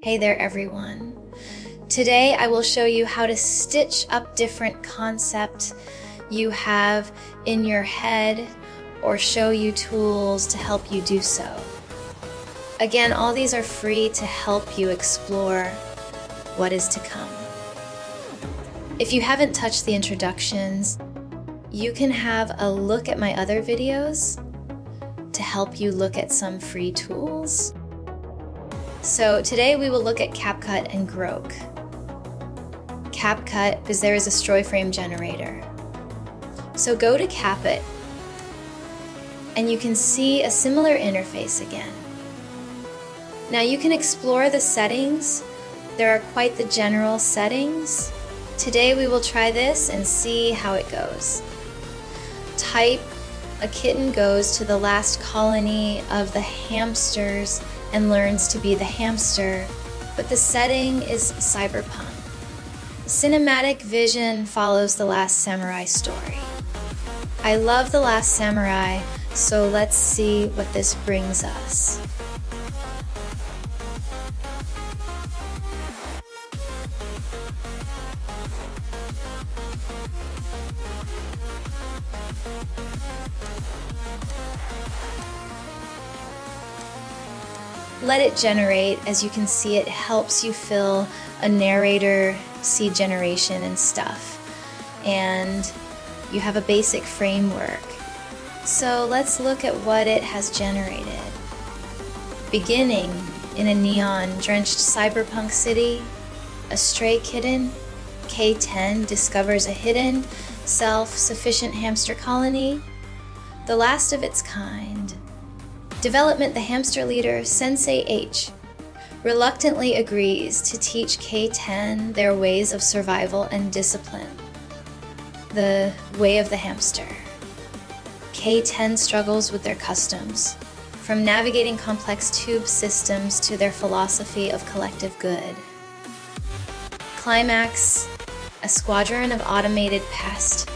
Hey there everyone. Today I will show you how to stitch up different concepts you have in your head or show you tools to help you do so. Again, all these are free to help you explore what is to come. If you haven't touched the introductions, you can have a look at my other videos to help you look at some free tools. So today we will look at Capcut and Grok. Capcut, because there is a story frame generator. So go to Capcut, and you can see a similar interface again. Now you can explore the settings. There are quite the general settings. Today we will try this and see how it goes. Type a kitten goes to the last colony of the hamsters and learns to be the hamster, but the setting is cyberpunk. Cinematic vision follows The Last Samurai story. I love The Last Samurai, so let's see what this brings us. Let it generate. As you can see, it helps you fill a narrator, see generation and stuff. And you have a basic framework. So let's look at what it has generated. Beginning in a neon-drenched cyberpunk city, a stray kitten, K10, discovers a hidden, self-sufficient hamster colony, the last of its kind. Development: the hamster leader, Sensei H, reluctantly agrees to teach K10 their ways of survival and discipline. The way of the hamster. K10 struggles with their customs, from navigating complex tube systems to their philosophy of collective good. Climax: a squadron of automated pest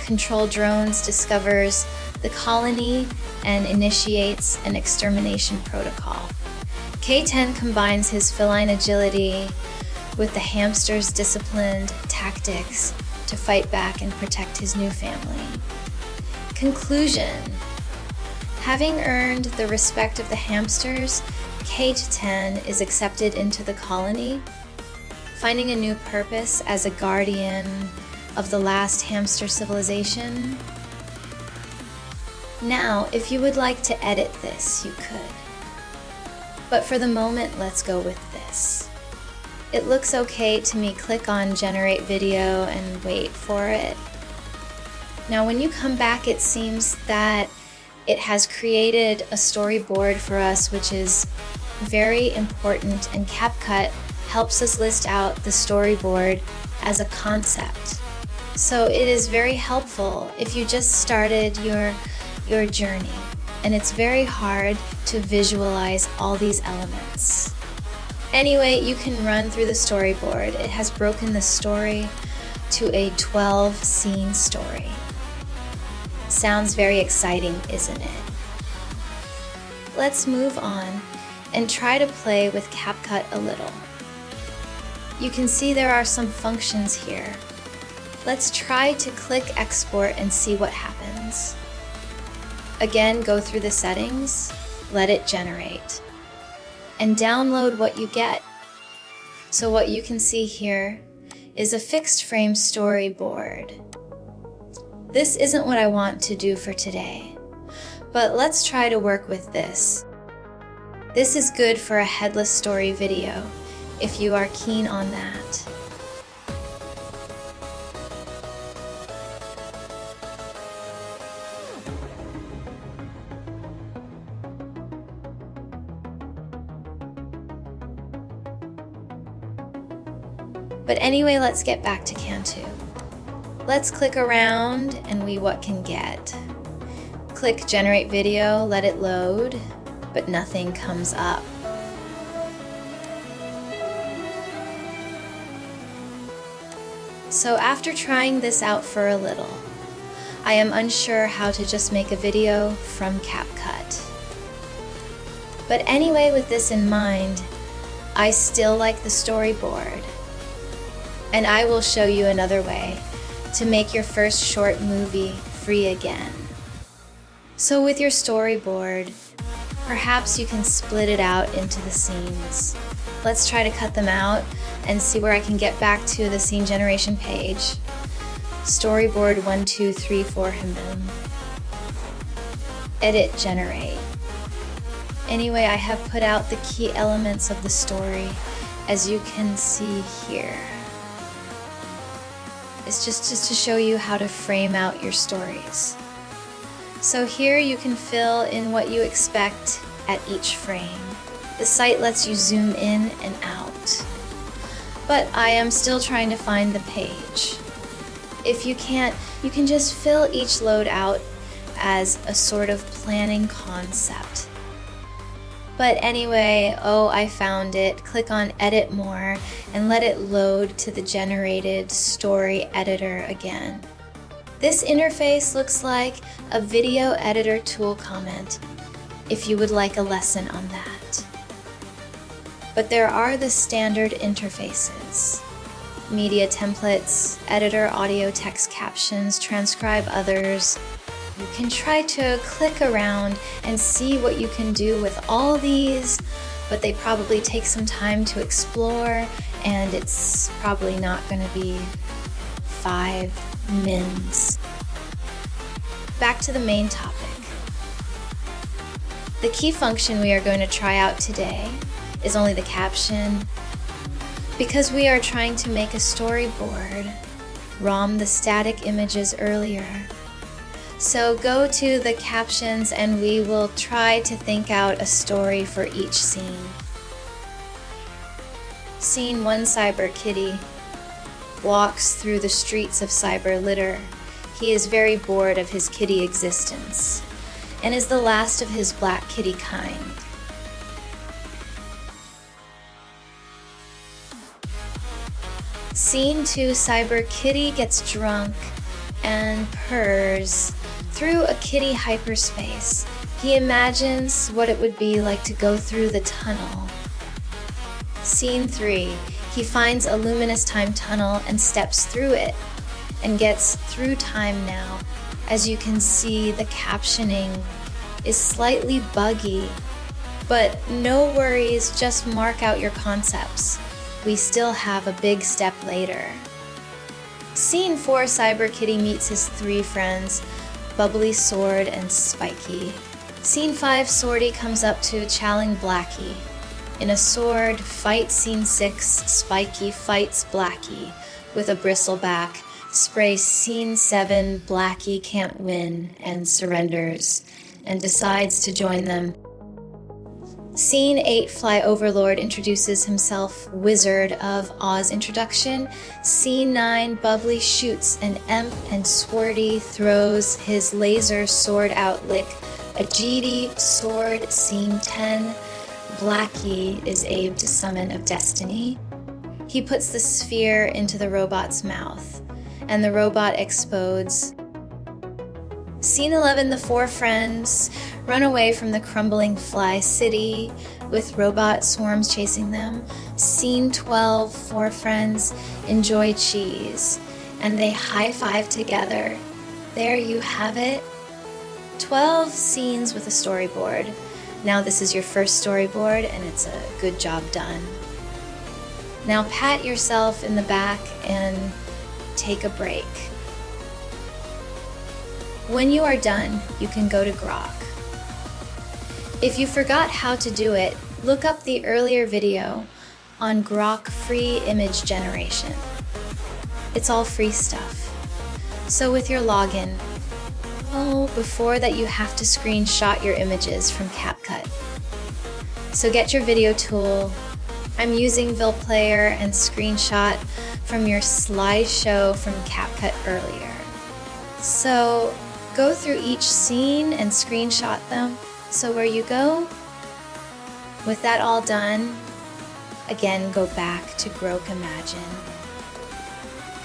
control drones discovers the colony and initiates an extermination protocol. K10 combines his feline agility with the hamster's disciplined tactics to fight back and protect his new family. Conclusion: having earned the respect of the hamsters, K10 is accepted into the colony, finding a new purpose as a guardian of the last hamster civilization. Now, if you would like to edit this, you could. But for the moment, let's go with this. It looks okay to me. Click on Generate Video and wait for it. Now, when you come back, it seems that it has created a storyboard for us, which is very important, and Capcut helps us list out the storyboard as a concept. So it is very helpful if you just started your journey, and it's very hard to visualize all these elements. Anyway, you can run through the storyboard. It has broken the story to a 12-scene story. Sounds very exciting, isn't it? Let's move on and try to play with Capcut a little. You can see there are some functions here. Let's try to click export and see what happens. Again, go through the settings, let it generate, and download what you get. So what you can see here is a fixed frame storyboard. This isn't what I want to do for today, but let's try to work with this. This is good for a headless story video, if you are keen on that. But anyway, let's get back to Cantu. Let's click around and we what can get. Click Generate Video, let it load, but nothing comes up. So after trying this out for a little, I am unsure how to just make a video from Capcut. But anyway, with this in mind, I still like the storyboard. And I will show you another way to make your first short movie free again. So with your storyboard, perhaps you can split it out into the scenes. Let's try to cut them out and see where I can get back to the scene generation page. Storyboard 1, 2, 3, 4, edit, generate. Anyway, I have put out the key elements of the story, as you can see here. It's just to show you how to frame out your stories. So here you can fill in what you expect at each frame. The site lets you zoom in and out, but I am still trying to find the page. If you can't, you can just fill each load out as a sort of planning concept. But anyway, oh, I found it. Click on Edit More and let it load to the generated story editor again. This interface looks like a video editor tool comment if you would like a lesson on that. But there are the standard interfaces: media templates, editor, audio, text captions, transcribe others. You can try to click around and see what you can do with all these, but they probably take some time to explore, and it's probably not going to be 5 mins. Back to the main topic. The key function we are going to try out today is only the caption, because we are trying to make a storyboard, ROM the static images earlier. So go to the captions and we will try to think out a story for each scene. Scene 1, Cyber Kitty walks through the streets of Cyber Litter. He is very bored of his kitty existence and is the last of his black kitty kind. Scene 2, Cyber Kitty gets drunk and purrs through a kitty hyperspace. He imagines what it would be like to go through the tunnel. Scene 3, he finds a luminous time tunnel and steps through it and gets through time now. As you can see, the captioning is slightly buggy, but no worries, just mark out your concepts. We still have a big step later. Scene 4, Cyber Kitty meets his 3 friends, Bubbly, Sword, and Spiky. Scene 5, Swordy comes up to Chowling Blackie. In a sword fight. Scene 6, Spiky fights Blackie with a bristleback. Spray. Scene 7, Blackie can't win and surrenders and decides to join them. Scene 8, Fly Overlord introduces himself, Wizard of Oz introduction. Scene 9, Bubbly shoots an Emp and Swordy throws his laser sword out lick a GD sword. Scene 10, Blackie is Abe to summon of Destiny. He puts the sphere into the robot's mouth, and the robot explodes. Scene 11, the 4 friends run away from the crumbling Fly City with robot swarms chasing them. Scene 12, 4 friends enjoy cheese and they high-five together. There you have it. 12 scenes with a storyboard. Now this is your first storyboard and it's a good job done. Now pat yourself in the back and take a break. When you are done, you can go to Grok. If you forgot how to do it, look up the earlier video on Grok free image generation. It's all free stuff. So with your login, before that you have to screenshot your images from Capcut. So get your video tool. I'm using VilPlayer and screenshot from your slideshow from Capcut earlier. So go through each scene and screenshot them. So where you go, with that all done, again go back to Grok Imagine.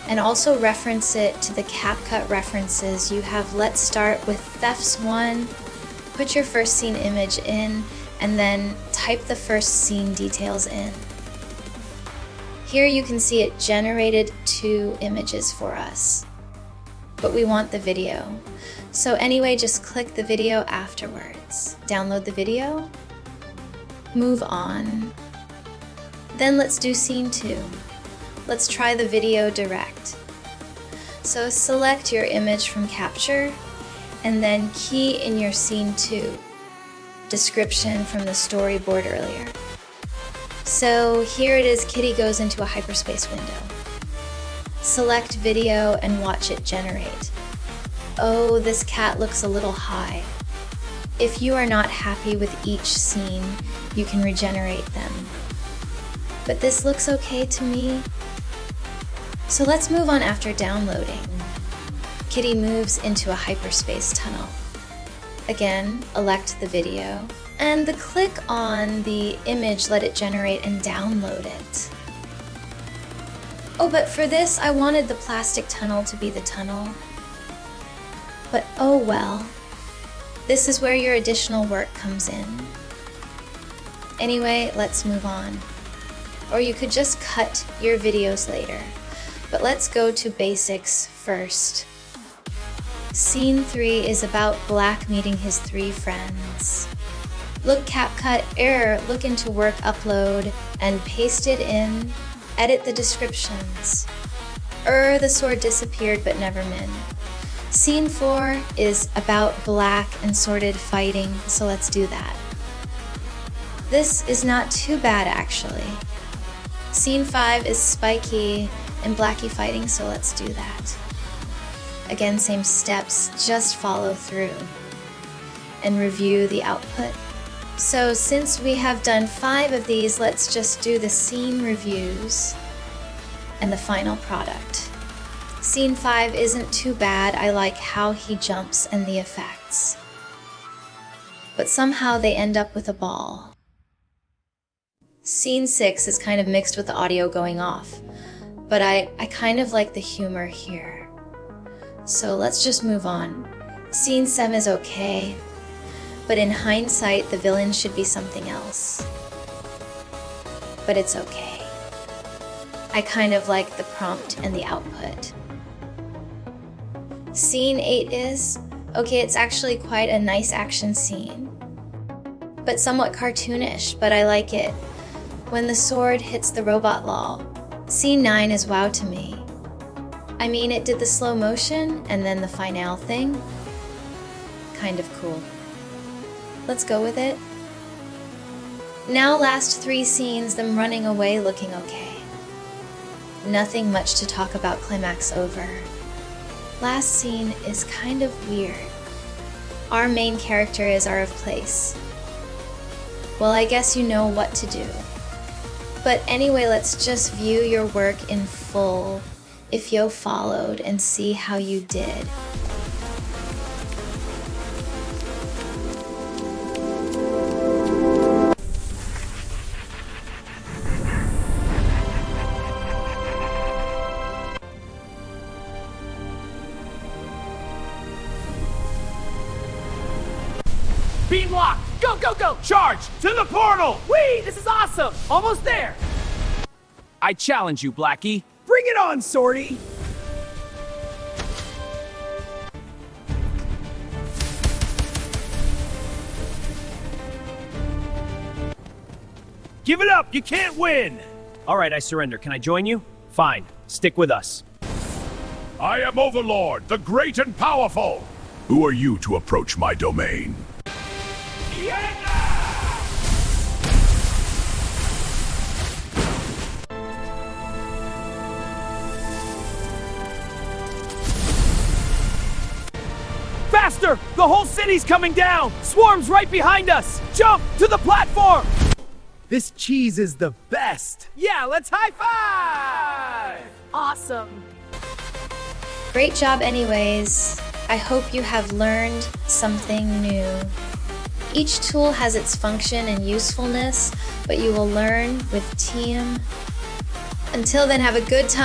And also reference it to the Capcut references. You have Let's Start with Thefts 1, put your first scene image in, and then type the first scene details in. Here you can see it generated 2 images for us, but we want the video. So anyway, just click the video afterwards. Download the video, move on. Then let's do scene 2. Let's try the video direct. So select your image from Capture and then key in your scene 2 description from the storyboard earlier. So here it is, Kitty goes into a hyperspace window. Select video and watch it generate. Oh, this cat looks a little high. If you are not happy with each scene, you can regenerate them. But this looks okay to me. So let's move on after downloading. Kitty moves into a hyperspace tunnel. Again, elect the video, and click on the image, let it generate, and download it. Oh, but for this, I wanted the plastic tunnel to be the tunnel. But oh well. This is where your additional work comes in. Anyway, let's move on. Or you could just cut your videos later. But let's go to basics first. Scene 3 is about Black meeting his 3 friends. Look Capcut, error, look into work upload, and paste it in, edit the descriptions. The sword disappeared but never min. Scene 4 is about Black and Sorted fighting, so let's do that. This is not too bad actually. Scene 5 is Spiky and Blackie fighting, so let's do that. Again, same steps, just follow through and review the output. So since we have done 5 of these, let's just do the scene reviews and the final product. Scene 5 isn't too bad. I like how he jumps and the effects. But somehow they end up with a ball. Scene 6 is kind of mixed with the audio going off, but I kind of like the humor here. So let's just move on. Scene 7 is okay, but in hindsight, the villain should be something else. But it's okay. I kind of like the prompt and the output. Scene 8 is, okay, it's actually quite a nice action scene, but somewhat cartoonish, but I like it. When the sword hits the robot lol. Scene 9 is wow to me. I mean, it did the slow motion and then the finale thing. Kind of cool. Let's go with it. Now last 3 scenes, them running away looking okay. Nothing much to talk about, climax over. Last scene is kind of weird. Our main character is out of place. Well, I guess you know what to do. But anyway, let's just view your work in full if you followed and see how you did. Beam lock! Go, go, go! Charge! To the portal! Whee! This is awesome! Almost there! I challenge you, Blackie. Bring it on, Sorty! Give it up! You can't win! Alright, I surrender. Can I join you? Fine. Stick with us. I am Overlord, the great and powerful! Who are you to approach my domain? Faster! The whole city's coming down! Swarm's right behind us! Jump to the platform! This cheese is the best! Yeah, let's high five! Awesome. Great job anyways. I hope you have learned something new. Each tool has its function and usefulness, but you will learn with team. Until then, have a good time.